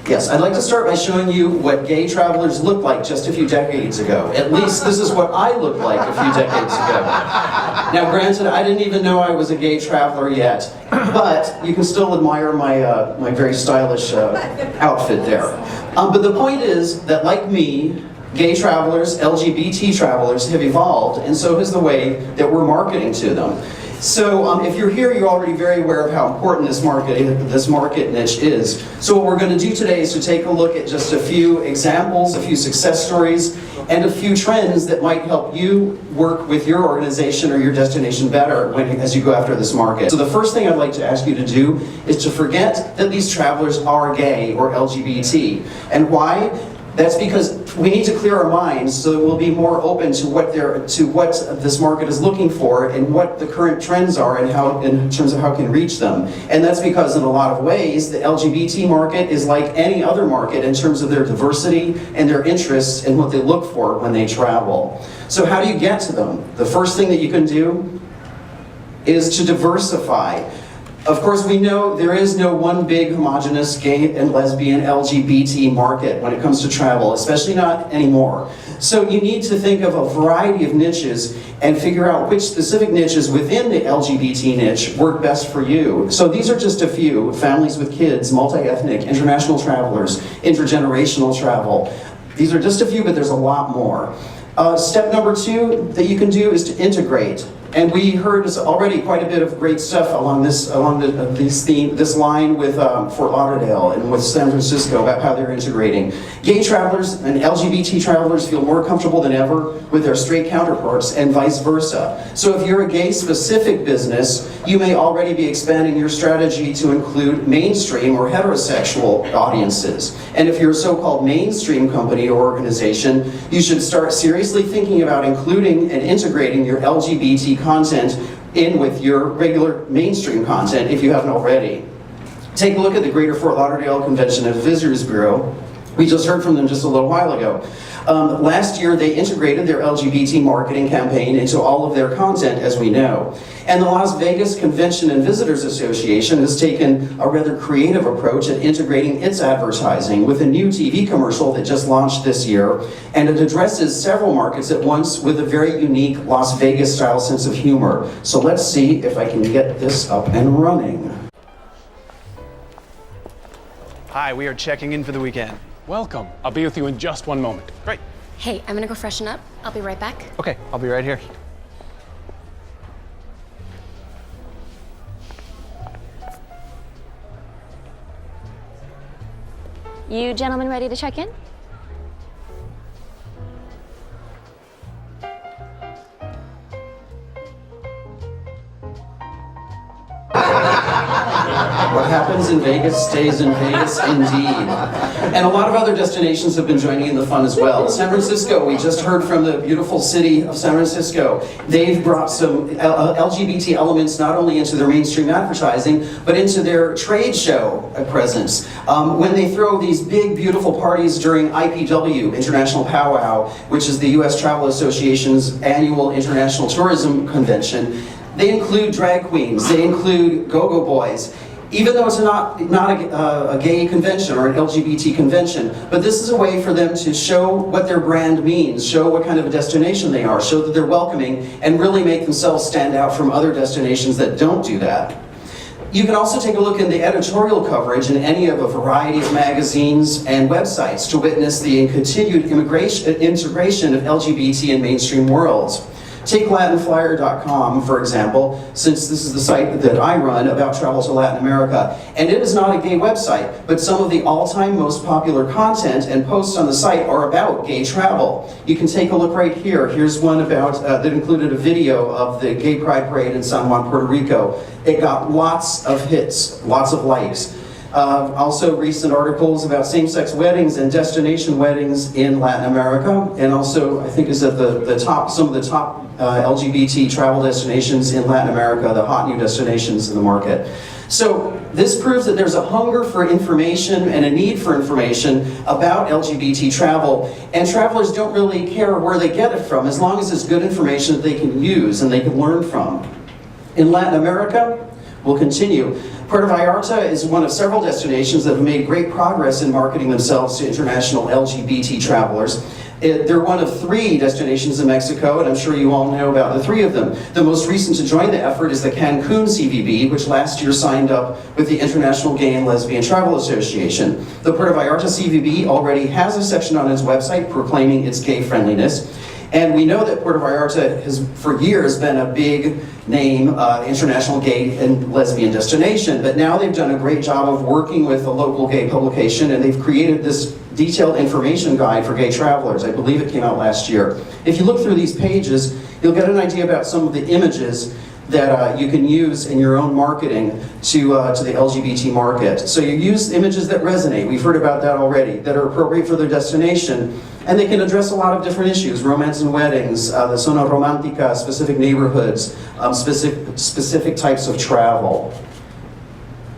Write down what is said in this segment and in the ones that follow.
yes, I'd like to start by showing you what gay travelers looked like just a few decades ago. At least this is what I looked like a few decades ago. Now granted, I didn't even know I was a gay traveler yet, but you can still admire my, my very stylish outfit there. But the point is that, like me, gay travelers, LGBT travelers have evolved, and so has the way that we're marketing to them. So if you're here, you're already very aware of how important this market niche is. So what we're going to do today is to take a look at just a few examples, a few success stories, and a few trends that might help you work with your organization or your destination better as you go after this market. So the first thing I'd like to ask you to do is to forget that these travelers are gay or LGBT. And why? That's because we need to clear our minds so that we'll be more open to what this market is looking for and what the current trends are and how, in terms of how it can reach them. And that's because in a lot of ways the LGBT market is like any other market in terms of their diversity and their interests and what they look for when they travel. So how do you get to them? The first thing that you can do is to diversify. Of course, we know there is no one big homogeneous gay and lesbian LGBT market when it comes to travel, especially not anymore. So you need to think of a variety of niches and figure out which specific niches within the LGBT niche work best for you. So these are just a few: families with kids, multi-ethnic, international travelers, intergenerational travel. These are just a few, but there's a lot more. Step number 2 that you can do is to integrate. And we heard already quite a bit of great stuff along this line with Fort Lauderdale and with San Francisco about how they're integrating. Gay travelers and LGBT travelers feel more comfortable than ever with their straight counterparts and vice versa. So if you're a gay-specific business, you may already be expanding your strategy to include mainstream or heterosexual audiences. And if you're a so-called mainstream company or organization, you should start seriously thinking about including and integrating your LGBT content in with your regular mainstream content if you haven't already. Take a look at the Greater Fort Lauderdale Convention and Visitors Bureau. We just heard from them just a little while ago. Last year they integrated their LGBT marketing campaign into all of their content, as we know. And the Las Vegas Convention and Visitors Association has taken a rather creative approach at integrating its advertising with a new TV commercial that just launched this year, and it addresses several markets at once with a very unique Las Vegas style sense of humor. So let's see if I can get this up and running. Hi, we are checking in for the weekend. Welcome. I'll be with you in just one moment. Great. Hey, I'm gonna go freshen up. I'll be right back. Okay, I'll be right here. You gentlemen ready to check in? What happens in Vegas stays in Vegas indeed. And a lot of other destinations have been joining in the fun as well. San Francisco, we just heard from the beautiful city of San Francisco. They've brought some LGBT elements not only into their mainstream advertising, but into their trade show presence. When they throw these big, beautiful parties during IPW, International Powwow, which is the U.S. Travel Association's annual international tourism convention, they include drag queens, they include go-go boys, even though it's not a gay convention or an LGBT convention. But this is a way for them to show what their brand means, show what kind of a destination they are, show that they're welcoming, and really make themselves stand out from other destinations that don't do that. You can also take a look in the editorial coverage in any of a variety of magazines and websites to witness the continued integration of LGBT in mainstream worlds. Take LatinFlyer.com, for example, since this is the site that I run about travel to Latin America. And it is not a gay website, but some of the all-time most popular content and posts on the site are about gay travel. You can take a look right here. Here's one about that included a video of the Gay Pride Parade in San Juan, Puerto Rico. It got lots of hits, lots of likes. Also recent articles about same-sex weddings and destination weddings in Latin America, and also I think is at the top, some of the top LGBT travel destinations in Latin America, the hot new destinations in the market. So this proves that there's a hunger for information and a need for information about LGBT travel, and travelers don't really care where they get it from, as long as it's good information that they can use and they can learn from. In Latin America, will continue. Puerto Vallarta is one of several destinations that have made great progress in marketing themselves to international LGBT travelers. They're one of 3 destinations in Mexico, and I'm sure you all know about the 3 of them. The most recent to join the effort is the Cancun CVB, which last year signed up with the International Gay and Lesbian Travel Association. The Puerto Vallarta CVB already has a section on its website proclaiming its gay friendliness. And we know that Puerto Vallarta has, for years, been a big name international gay and lesbian destination, but now they've done a great job of working with a local gay publication, and they've created this detailed information guide for gay travelers. I believe it came out last year. If you look through these pages, you'll get an idea about some of the images that you can use in your own marketing to the LGBT market. So you use images that resonate, we've heard about that already, that are appropriate for their destination, and they can address a lot of different issues: romance and weddings, the zona romantica, specific neighborhoods, specific types of travel.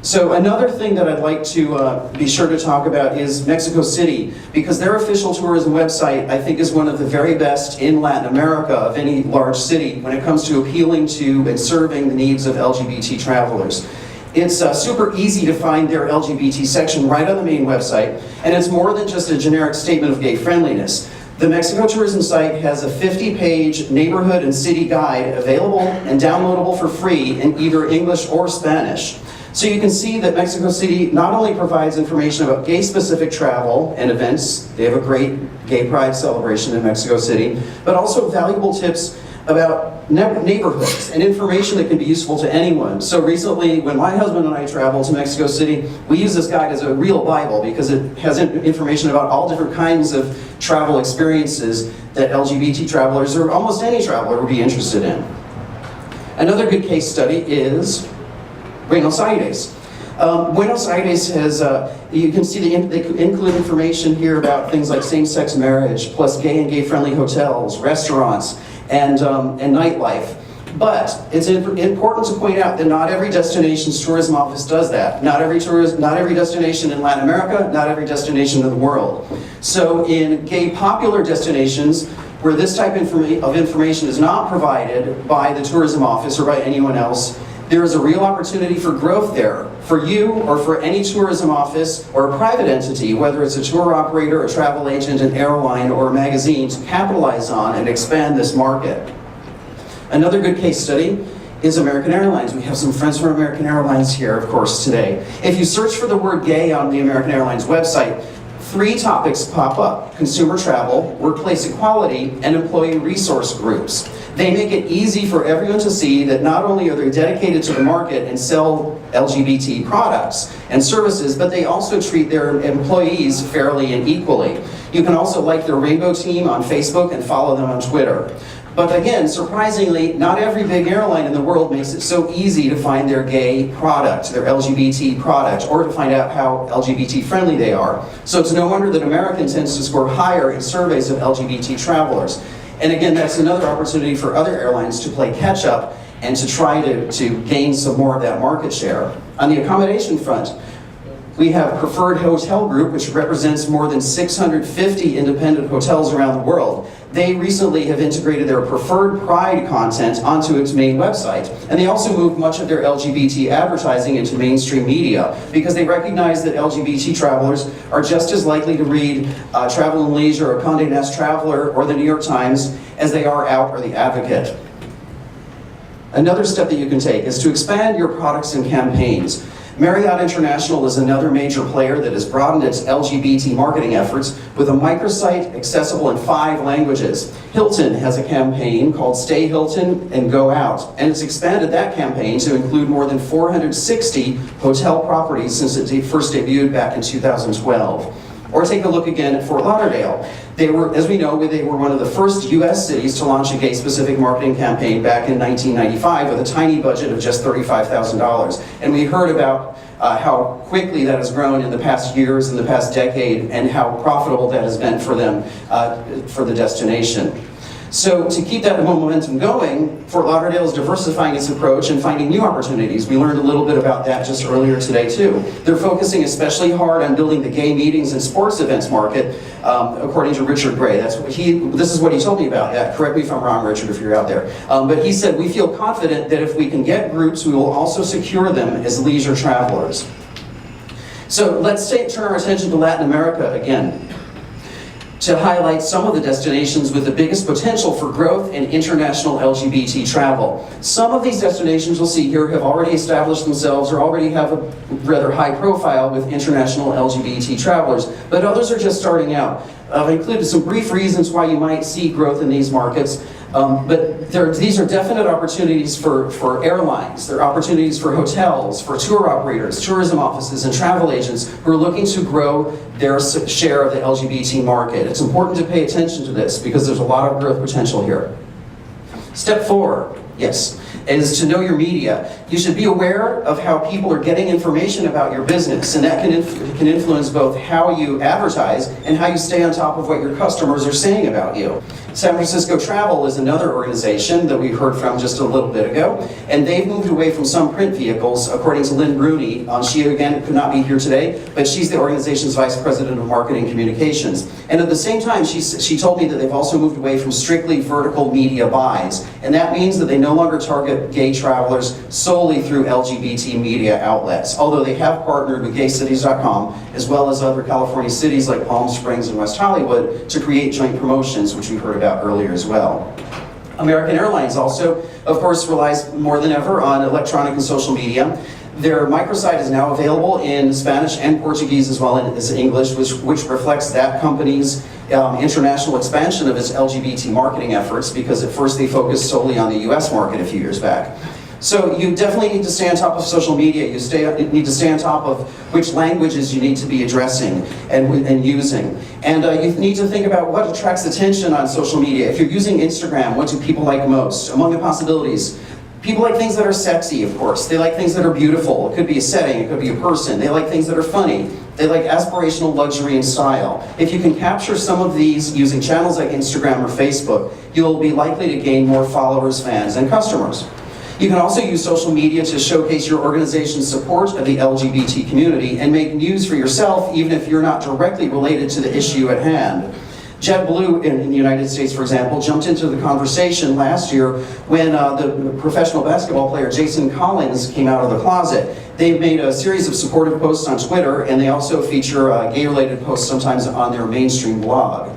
So another thing that I'd like to be sure to talk about is Mexico City, because their official tourism website, I think, is one of the very best in Latin America of any large city when it comes to appealing to and serving the needs of LGBT travelers. It's super easy to find their LGBT section right on the main website, and it's more than just a generic statement of gay friendliness. The Mexico tourism site has a 50-page neighborhood and city guide available and downloadable for free in either English or Spanish. So you can see that Mexico City not only provides information about gay-specific travel and events, they have a great gay pride celebration in Mexico City, but also valuable tips about neighborhoods and information that can be useful to anyone. So recently, when my husband and I traveled to Mexico City, we use this guide as a real Bible because it has information about all different kinds of travel experiences that LGBT travelers or almost any traveler would be interested in. Another good case study is Buenos Aires. Buenos Aires has, you can see they include information here about things like same-sex marriage, plus gay and gay-friendly hotels, restaurants, and nightlife. But it's important to point out that not every destination's tourism office does that. Not every destination in Latin America, not every destination in the world. So in gay popular destinations, where this type of information is not provided by the tourism office or by anyone else, there is a real opportunity for growth there, for you or for any tourism office or a private entity, whether it's a tour operator, a travel agent, an airline, or a magazine, to capitalize on and expand this market. Another good case study is American Airlines. We have some friends from American Airlines here, of course, today. If you search for the word gay on the American Airlines website, 3 topics pop up: consumer travel, workplace equality, and employee resource groups. They make it easy for everyone to see that not only are they dedicated to the market and sell LGBT products and services, but they also treat their employees fairly and equally. You can also like their Rainbow Team on Facebook and follow them on Twitter. But again, surprisingly, not every big airline in the world makes it so easy to find their gay product, their LGBT product, or to find out how LGBT friendly they are. So it's no wonder that American tends to score higher in surveys of LGBT travelers. And again, that's another opportunity for other airlines to play catch up and to try to gain some more of that market share. On the accommodation front, we have Preferred Hotel Group, which represents more than 650 independent hotels around the world. They recently have integrated their Preferred Pride content onto its main website. And they also moved much of their LGBT advertising into mainstream media because they recognize that LGBT travelers are just as likely to read Travel and Leisure or Condé Nast Traveler or the New York Times as they are Out or The Advocate. Another step that you can take is to expand your products and campaigns. Marriott International is another major player that has broadened its LGBT marketing efforts with a microsite accessible in 5 languages. Hilton has a campaign called Stay Hilton and Go Out, and it's expanded that campaign to include more than 460 hotel properties since it first debuted back in 2012. Or take a look again at Fort Lauderdale. They were, as we know, they were one of the first US cities to launch a gay-specific marketing campaign back in 1995 with a tiny budget of just $35,000. And we heard about how quickly that has grown in the past years, in the past decade, and how profitable that has been for them, for the destination. So to keep that momentum going, Fort Lauderdale is diversifying its approach and finding new opportunities. We learned a little bit about that just earlier today too. They're focusing especially hard on building the gay meetings and sports events market, according to Richard Gray. This is what he told me about that. Correct me if I'm wrong, Richard, if you're out there. But he said, we feel confident that if we can get groups, we will also secure them as leisure travelers. So let's turn our attention to Latin America again, to highlight some of the destinations with the biggest potential for growth in international LGBT travel. Some of these destinations you'll see here have already established themselves or already have a rather high profile with international LGBT travelers, but others are just starting out. I've included some brief reasons why you might see growth in these markets, but these are definite opportunities for airlines. They're opportunities for hotels, for tour operators, tourism offices, and travel agents who are looking to grow their share of the LGBT market. It's important to pay attention to this because there's a lot of growth potential here. Step 4, yes, is to know your media. You should be aware of how people are getting information about your business, and that can influence both how you advertise and how you stay on top of what your customers are saying about you. San Francisco Travel is another organization that we heard from just a little bit ago, and they've moved away from some print vehicles, according to Lynn Bruni. She, again, could not be here today, but she's the organization's Vice President of Marketing Communications. And at the same time, she told me that they've also moved away from strictly vertical media buys, and that means that they no longer target gay travelers solely through LGBT media outlets, although they have partnered with gaycities.com, as well as other California cities like Palm Springs and West Hollywood, to create joint promotions, which we heard about earlier as well. American Airlines also, of course, relies more than ever on electronic and social media. Their microsite is now available in Spanish and Portuguese as well as English, which reflects that company's international expansion of its LGBT marketing efforts, because at first they focused solely on the US market a few years back. So you definitely need to stay on top of social media. You need to stay on top of which languages you need to be addressing and using. And you need to think about what attracts attention on social media. If you're using Instagram, what do people like most? Among the possibilities, people like things that are sexy, of course. They like things that are beautiful. It could be a setting, it could be a person. They like things that are funny. They like aspirational luxury and style. If you can capture some of these using channels like Instagram or Facebook, you'll be likely to gain more followers, fans, and customers. You can also use social media to showcase your organization's support of the LGBT community and make news for yourself, even if you're not directly related to the issue at hand. JetBlue in the United States, for example, jumped into the conversation last year when the professional basketball player Jason Collins came out of the closet. They've made a series of supportive posts on Twitter, and they also feature gay-related posts sometimes on their mainstream blog.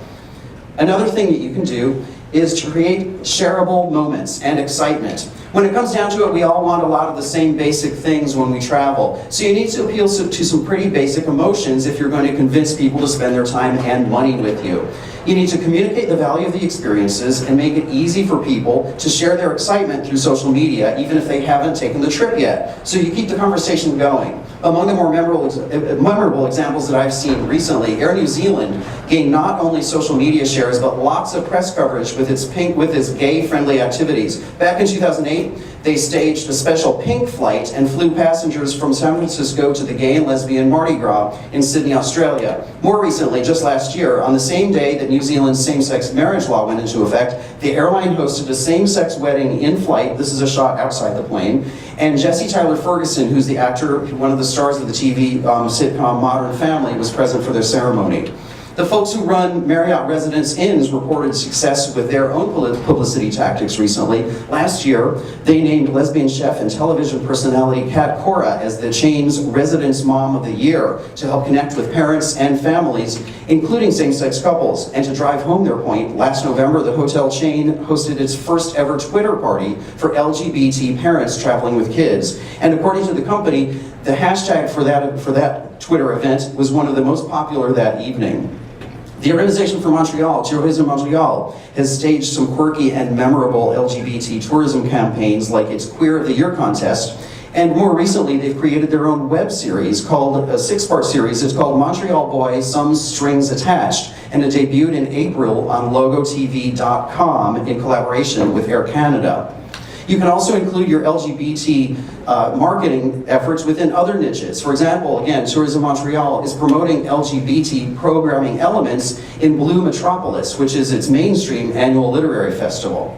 Another thing that you can do is to create shareable moments and excitement. When it comes down to it, we all want a lot of the same basic things when we travel. So you need to appeal to some pretty basic emotions if you're going to convince people to spend their time and money with you. You need to communicate the value of the experiences and make it easy for people to share their excitement through social media, even if they haven't taken the trip yet. So you keep the conversation going. Among the more memorable examples that I've seen recently, Air New Zealand gained not only social media shares, but lots of press coverage with its gay-friendly activities. Back in 2008, they staged a special pink flight and flew passengers from San Francisco to the gay and lesbian Mardi Gras in Sydney, Australia. More recently, just last year, on the same day that New Zealand's same-sex marriage law went into effect, the airline hosted a same-sex wedding in flight. This is a shot outside the plane. And Jesse Tyler Ferguson, who's the actor, one of the stars of the TV sitcom Modern Family, was present for their ceremony. The folks who run Marriott Residence Inns reported success with their own publicity tactics recently. Last year, they named lesbian chef and television personality Kat Cora as the chain's Residence Mom of the Year to help connect with parents and families, including same-sex couples. And to drive home their point, last November, the hotel chain hosted its first ever Twitter party for LGBT parents traveling with kids. And according to the company, the hashtag for that Twitter event was one of the most popular that evening. The Organization for Montreal, Tourism Montreal, has staged some quirky and memorable LGBT tourism campaigns like its Queer of the Year contest, and more recently they've created their own web series called, a 6-part series. It's called Montreal Boy, Some Strings Attached, and it debuted in April on logotv.com in collaboration with Air Canada. You can also include your LGBT marketing efforts within other niches. For example, again, Tourism Montreal is promoting LGBT programming elements in Blue Metropolis, which is its mainstream annual literary festival.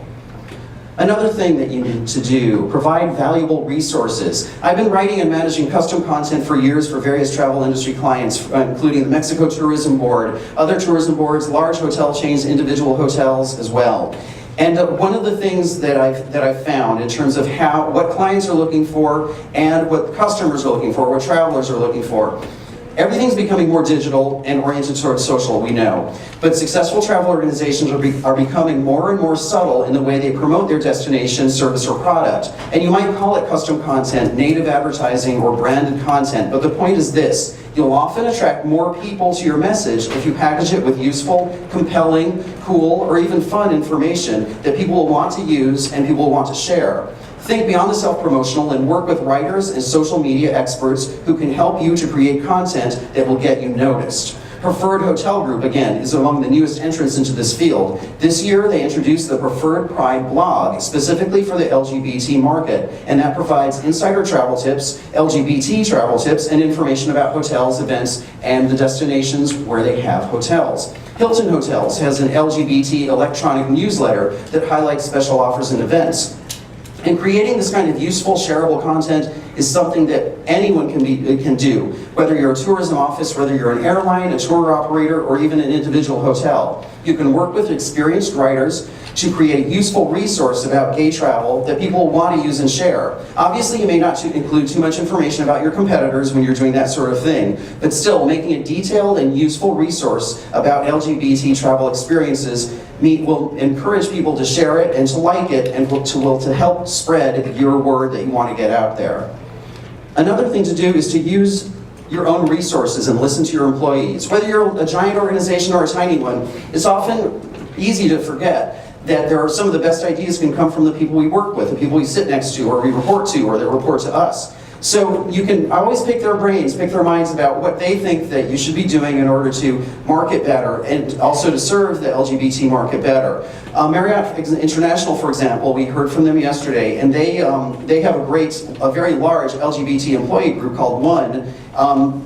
Another thing that you need to do, provide valuable resources. I've been writing and managing custom content for years for various travel industry clients, including the Mexico Tourism Board, other tourism boards, large hotel chains, individual hotels as well. And one of the things that I've found in terms of what clients are looking for and what customers are looking for, what travelers are looking for, everything's becoming more digital and oriented towards social, we know. But successful travel organizations are becoming more and more subtle in the way they promote their destination, service, or product. And you might call it custom content, native advertising, or branded content, but the point is this: you'll often attract more people to your message if you package it with useful, compelling, cool, or even fun information that people will want to use and people will want to share. Think beyond the self-promotional and work with writers and social media experts who can help you to create content that will get you noticed. Preferred Hotel Group, again, is among the newest entrants into this field. This year, they introduced the Preferred Pride blog, specifically for the LGBT market, and that provides insider travel tips, LGBT travel tips, and information about hotels, events, and the destinations where they have hotels. Hilton Hotels has an LGBT electronic newsletter that highlights special offers and events. And creating this kind of useful, shareable content is something that anyone can do, whether you're a tourism office, whether you're an airline, a tour operator, or even an individual hotel. You can work with experienced writers to create a useful resource about gay travel that people will want to use and share. Obviously, you may not include too much information about your competitors when you're doing that sort of thing, but still, making a detailed and useful resource about LGBT travel experiences will encourage people to share it and to like it and to help spread your word that you want to get out there. Another thing to do is to use your own resources and listen to your employees. Whether you're a giant organization or a tiny one, it's often easy to forget that there are some of the best ideas can come from the people we work with, the people we sit next to, or we report to, or that report to us. So you can always pick their brains, pick their minds about what they think that you should be doing in order to market better and also to serve the LGBT market better. Marriott International, for example, we heard from them yesterday, and they have a very large LGBT employee group called One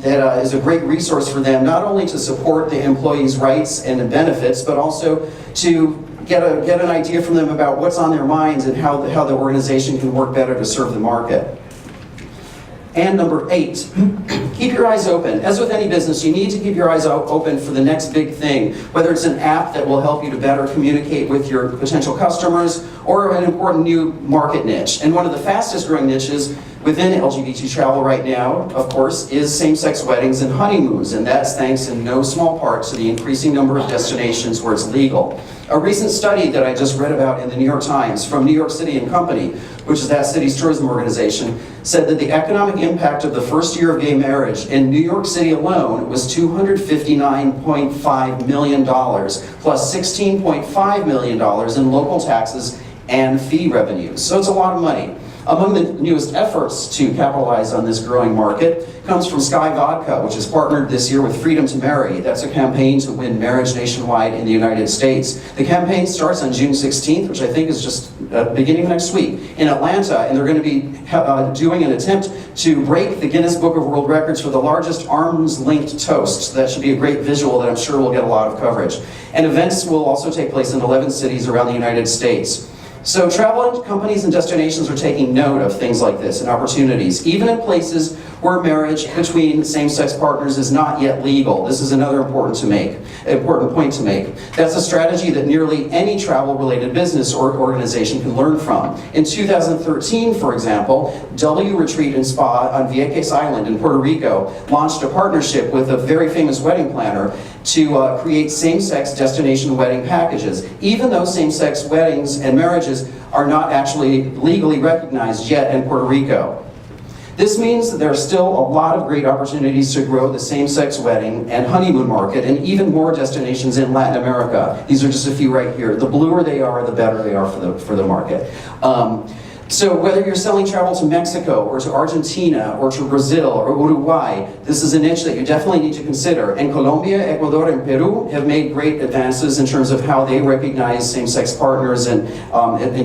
that is a great resource for them, not only to support the employees' rights and benefits, but also to get an idea from them about what's on their minds and how the organization can work better to serve the market. And number 8, keep your eyes open. As with any business, you need to keep your eyes open for the next big thing, whether it's an app that will help you to better communicate with your potential customers or an important new market niche. And one of the fastest growing niches within LGBT travel right now, of course, is same-sex weddings and honeymoons, and that's thanks in no small part to the increasing number of destinations where it's legal. A recent study that I just read about in the New York Times from New York City & Company, which is that city's tourism organization, said that the economic impact of the first year of gay marriage in New York City alone was $259.5 million, plus $16.5 million in local taxes and fee revenues. So it's a lot of money. Among the newest efforts to capitalize on this growing market comes from Sky Vodka, which has partnered this year with Freedom to Marry. That's a campaign to win marriage nationwide in the United States. The campaign starts on June 16th, which I think is just beginning next week, in Atlanta, and they're going to be doing an attempt to break the Guinness Book of World Records for the largest arms-linked toast. So that should be a great visual that I'm sure will get a lot of coverage. And events will also take place in 11 cities around the United States. So travel companies and destinations are taking note of things like this and opportunities, even in places where marriage between same-sex partners is not yet legal. This is another important point to make. That's a strategy that nearly any travel-related business or organization can learn from. In 2013, for example, W Retreat and Spa on Vieques Island in Puerto Rico launched a partnership with a very famous wedding planner to create same-sex destination wedding packages, even though same-sex weddings and marriages are not actually legally recognized yet in Puerto Rico. This means that there are still a lot of great opportunities to grow the same-sex wedding and honeymoon market and even more destinations in Latin America. These are just a few right here. The bluer they are, the better they are for the market. So whether you're selling travel to Mexico or to Argentina or to Brazil or Uruguay, this is a niche that you definitely need to consider. And Colombia, Ecuador, and Peru have made great advances in terms of how they recognize same-sex partners and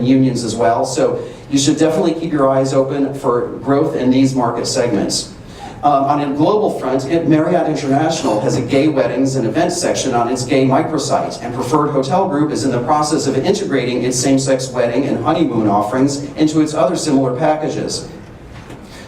unions as well. So you should definitely keep your eyes open for growth in these market segments. On a global front, Marriott International has a gay weddings and events section on its gay microsite, and Preferred Hotel Group is in the process of integrating its same-sex wedding and honeymoon offerings into its other similar packages.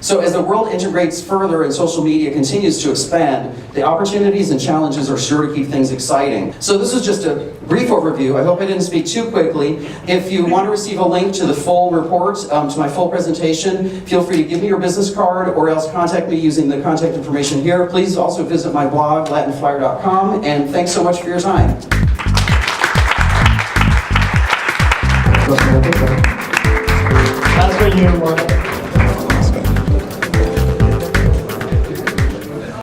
So as the world integrates further and social media continues to expand, the opportunities and challenges are sure to keep things exciting. So this is just a brief overview. I hope I didn't speak too quickly. If you want to receive a link to the full report, to my full presentation, feel free to give me your business card or else contact me using the contact information here. Please also visit my blog, latinflyer.com, and thanks so much for your time. That's for you, Mark.